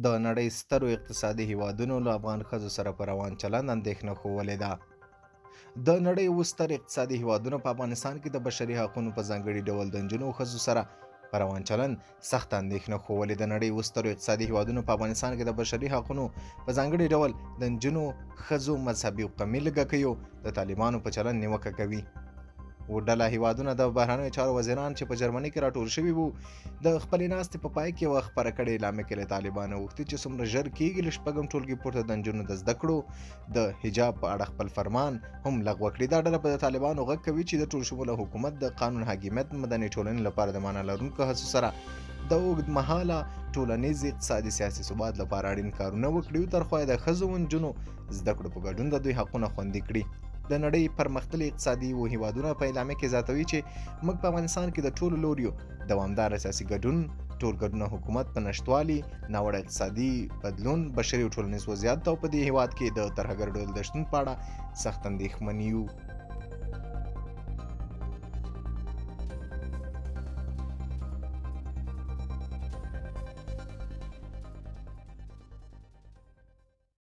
د نړۍ سترو اقتصادي هیوادونو له افغان ښځو سره په روان چلند اندېښنه ښوولې ده. د نړۍ اوس ستر اقتصادي هیوادونو په افغانستان کې د بشري حقونو په ځانګړي ډول د نجونو او ښځو سره په روان چلند سخت اندېښنه ښوولې. د نړۍ اوس سترو اقتصادي هیوادونو په افغانستان کې د بشري حقونو په ځانګړي ډول د نجونو، ښځو، مذهبي او قومي لږکیو د طالبانو په چلند نیوکه کوي. ډله هیوادونه د بهرنیو چارو وزیران چې په جرمني کې راټول شوي وو د خپلې ناستې په پای کې یوه خپره کړې اعلامیه کې له طالبانو غوښتي چې څومره ژر کېږي له شپږم ټولګي پورته د نجونو د زده کړو د حجاب په اړه خپل فرمان هم لغوه کړي. دا ډله په طالبانو غږ کوي چې د ټول شموله حکومت د قانون حاکمیت مدني ټولنې لپاره د معنا لرونکو هڅو سره د اوږدمهاله ټولنیز اقتصادي سیاسي ثبات لپاره اړین کارونه وکړي او تر خوا یې د ښځو او نجونو زده کړو په ګډون د دوی حقونه خوندي کړي. د نړۍ پرمختللي اقتصادي هیوادونه په اعلامیه کې زیاتوي چې موږ په افغانستان کې د ټولو لوریو دوامداره سیاسي ګډون، ټولګډونه حکومت په نشتوالي، ناوړه اقتصادي بدلون، بشري او ټولنیز وضعیت او په دې هیواد کې د ترهګر ډول د شتون په اړه سخت اندېښمن یو.